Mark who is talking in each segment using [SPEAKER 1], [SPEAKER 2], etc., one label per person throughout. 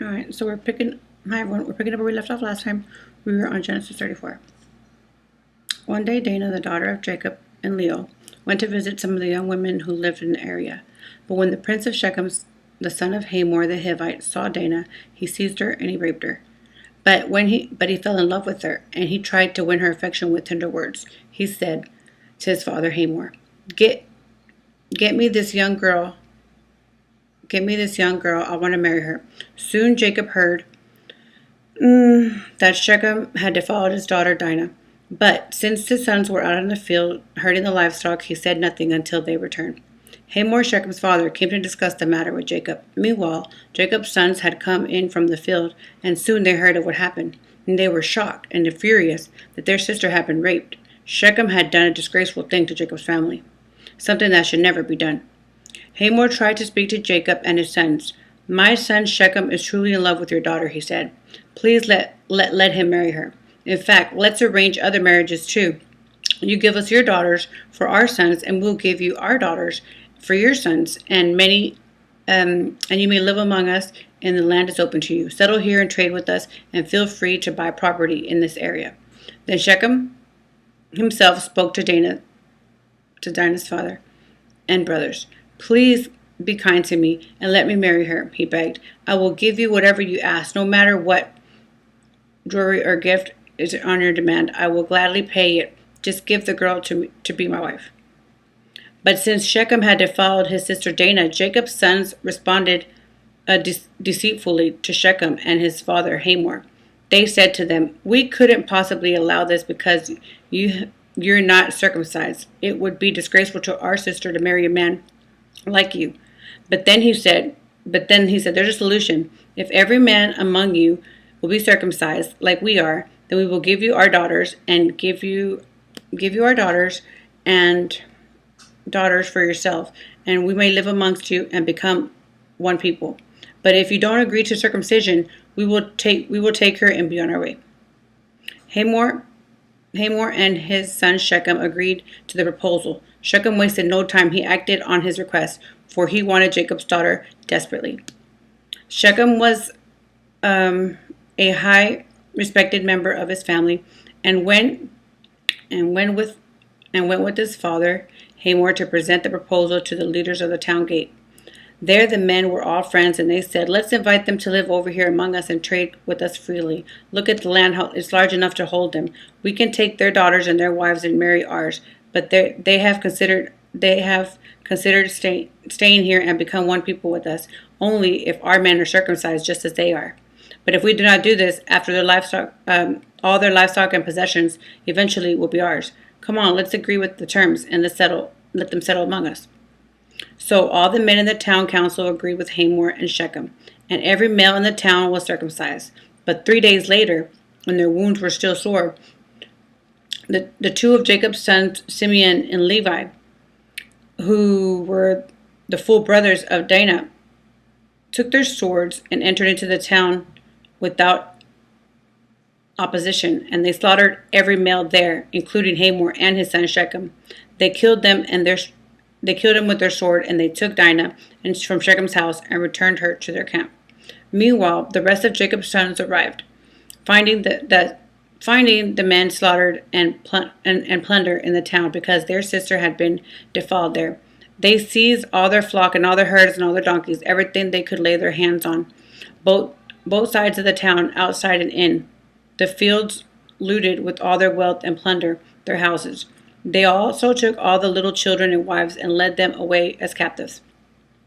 [SPEAKER 1] All right, so hi everyone, we're picking up where we left off last time. We were on Genesis 34. One day, Dinah, the daughter of Jacob and Leah, went to visit some of the young women who lived in the area. But when the prince of Shechem, the son of Hamor the Hivite, saw Dinah, he seized her and he raped her. But he fell in love with her, and he tried to win her affection with tender words. He said to his father Hamor, "Get get me this young girl. Get me this young girl. I want to marry her." Soon Jacob heard that Shechem had defiled his daughter Dinah. But since his sons were out in the field herding the livestock, he said nothing until they returned. Hamor, Shechem's father, came to discuss the matter with Jacob. Meanwhile, Jacob's sons had come in from the field, and soon they heard of what happened. And they were shocked and furious that their sister had been raped. Shechem had done a disgraceful thing to Jacob's family, something that should never be done. Hamor tried to speak to Jacob and his sons. "My son Shechem is truly in love with your daughter," he said. "Please let him marry her. In fact, let's arrange other marriages too. You give us your daughters for our sons, and we'll give you our daughters for your sons, and you may live among us, and the land is open to you. Settle here and trade with us, and feel free to buy property in this area." Then Shechem himself spoke to Dinah's father and brothers. "Please be kind to me and let me marry her," he begged. "I will give you whatever you ask, no matter what jewelry or gift is on your demand. I will gladly pay it. Just give the girl to be my wife." But since Shechem had defiled his sister Dinah, Jacob's sons responded deceitfully to Shechem and his father Hamor. They said to them, "We couldn't possibly allow this because you're not circumcised. It would be disgraceful to our sister to marry a man like you." But then he said, "There's a solution. If every man among you will be circumcised like we are, then we will give you our daughters and give you our daughters and daughters for yourself, and we may live amongst you and become one people. But if you don't agree to circumcision, we will take her and be on our way." Hamor and his son Shechem agreed to the proposal. Shechem wasted no time. He acted on his request, for he wanted Jacob's daughter desperately. Shechem was a high respected member of his family, and went with his father Hamor to present the proposal to the leaders of the town gate. There the men were all friends, and they said, "Let's invite them to live over here among us and trade with us freely. Look at the land, how it's large enough to hold them. We can take their daughters and their wives and marry ours. But they have considered staying here and become one people with us, only if our men are circumcised just as they are. But if we do not do this, after their livestock, all their livestock and possessions eventually will be ours. Come on, let's agree with the terms and let them settle among us." So all the men in the town council agreed with Hamor and Shechem, and every male in the town was circumcised. But 3 days later, when their wounds were still sore, the two of Jacob's sons, Simeon and Levi, who were the full brothers of Dinah, took their swords and entered into the town without opposition, and they slaughtered every male there, including Hamor and his son Shechem. They killed him with their sword, and they took Dinah from Shechem's house and returned her to their camp. Meanwhile, the rest of Jacob's sons arrived, finding the men slaughtered and plunder in the town because their sister had been defiled there. They seized all their flock and all their herds and all their donkeys, everything they could lay their hands on, both sides of the town, outside and in. The fields looted with all their wealth and plunder their houses. They also took all the little children and wives and led them away as captives.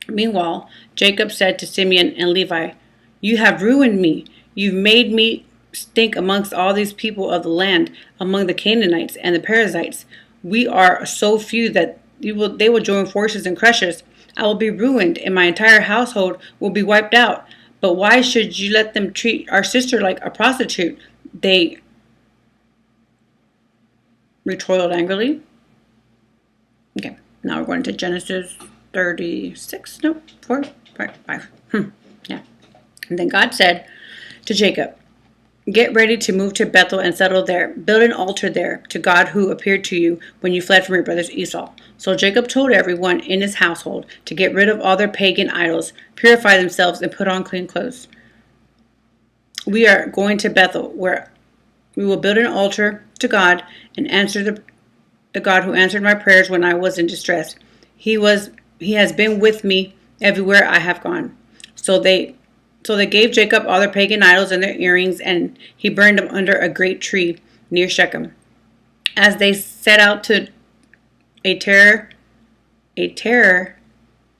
[SPEAKER 1] Meanwhile, Jacob said to Simeon and Levi, "You have ruined me. You've made me stink amongst all these people of the land, among the Canaanites and the Perizzites. We are so few that they will join forces and crush us. I will be ruined, and my entire household will be wiped out. But why should you let them treat our sister like a prostitute?" They retorted angrily. Okay, now we're going to Genesis 36. No, 4, 5. Yeah. And then God said to Jacob, "Get ready to move to Bethel and settle there. Build an altar there to God who appeared to you when you fled from your brothers Esau." So Jacob told everyone in his household to get rid of all their pagan idols, purify themselves, and put on clean clothes. We are going to Bethel, where we will build an altar to God and answer the God who answered my prayers when I was in distress. He has been with me everywhere I have gone. So they gave Jacob all their pagan idols and their earrings, and he burned them under a great tree near Shechem. As they set out to a terror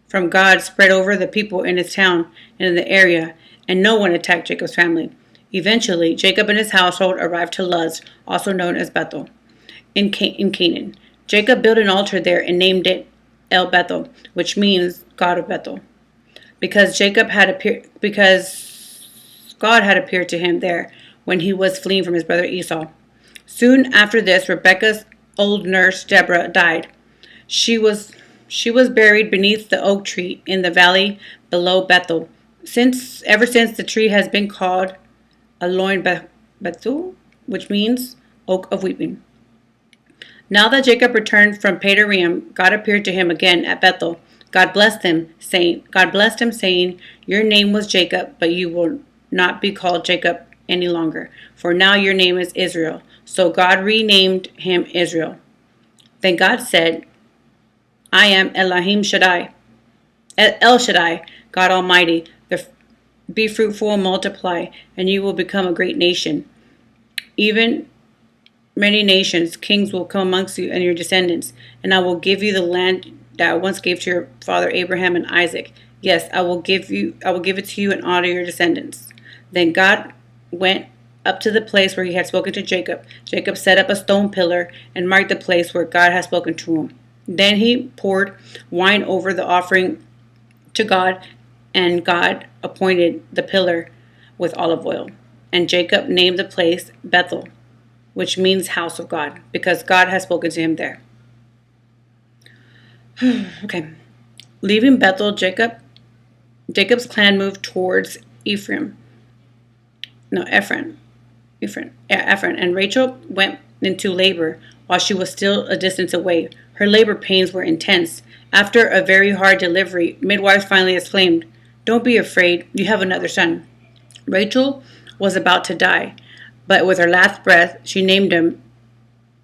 [SPEAKER 1] from God spread over the people in his town and in the area, and no one attacked Jacob's family. Eventually, Jacob and his household arrived to Luz, also known as Bethel, in Canaan. Jacob built an altar there and named it El Bethel, which means God of Bethel, because God had appeared to him there when he was fleeing from his brother Esau. Soon after this, Rebekah's old nurse Deborah died. She was buried beneath the oak tree in the valley below Bethel. Ever since the tree has been called Aloin Bethel, which means oak of weeping. Now that Jacob returned from Padanaram, God appeared to him again at Bethel. God blessed him, saying, "Your name was Jacob, but you will not be called Jacob any longer, for now your name is Israel." So God renamed him Israel. Then God said, "I am Elohim Shaddai, El Shaddai, God Almighty. Be fruitful and multiply, and you will become a great nation. Even many nations, kings will come amongst you and your descendants, and I will give you the land that I once gave to your father Abraham and Isaac. Yes, I will give it to you and all your descendants." Then God went up to the place where he had spoken to Jacob. Jacob set up a stone pillar and marked the place where God had spoken to him. Then he poured wine over the offering to God, and God appointed the pillar with olive oil. And Jacob named the place Bethel, which means house of God, because God had spoken to him there. Okay. Leaving Bethel, Jacob's clan moved towards Ephraim, and Rachel went into labor while she was still a distance away. Her labor pains were intense. After a very hard delivery, midwives finally exclaimed, "Don't be afraid, you have another son." Rachel was about to die, but with her last breath, she named him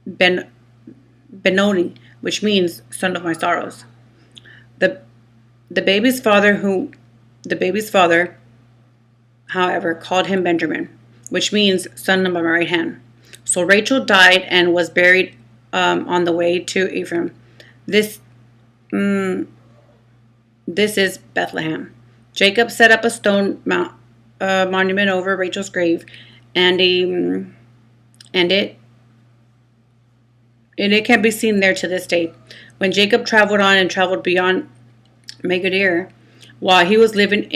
[SPEAKER 1] Benoni, which means son of my sorrows. The baby's father, however, called him Benjamin, which means son of my right hand. So Rachel died and was buried on the way to Ephraim. This is Bethlehem. Jacob set up a stone monument over Rachel's grave, and it can be seen there to this day. When Jacob traveled on and traveled beyond Megadir, while he was living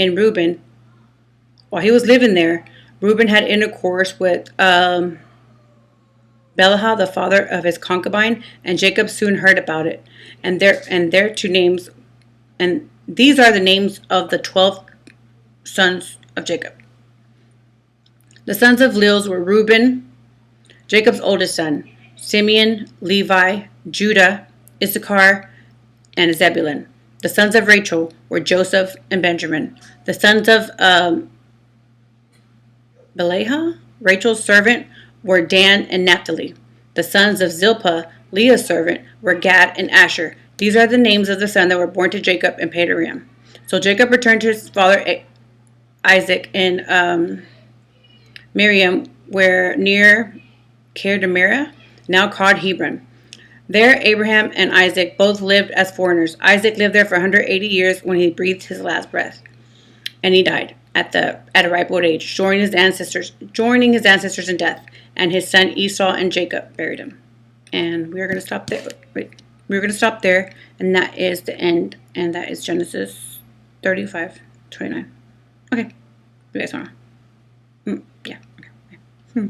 [SPEAKER 1] there, Reuben had intercourse with Bilhah, the father of his concubine, and Jacob soon heard about it. And their two names, and these are the names of the 12 sons of Jacob. The sons of Luz were Reuben, Jacob's oldest son, Simeon, Levi, Judah, Issachar, and Zebulun. The sons of Rachel were Joseph and Benjamin. The sons of Bilhah, Rachel's servant, were Dan and Naphtali. The sons of Zilpah, Leah's servant, were Gad and Asher. These are the names of the sons that were born to Jacob in Padanaram. So Jacob returned to his father Isaac in Miriam, where near Kirdamirah, now called Hebron. There Abraham and Isaac both lived as foreigners. Isaac lived there for 180 years when he breathed his last breath, and he died at a ripe old age, joining his ancestors in death. And his son Esau and Jacob buried him. And we're going to stop there. We're going to stop there, and that is the end. And that is Genesis 35:29. Okay, you guys want to? Yeah. Okay.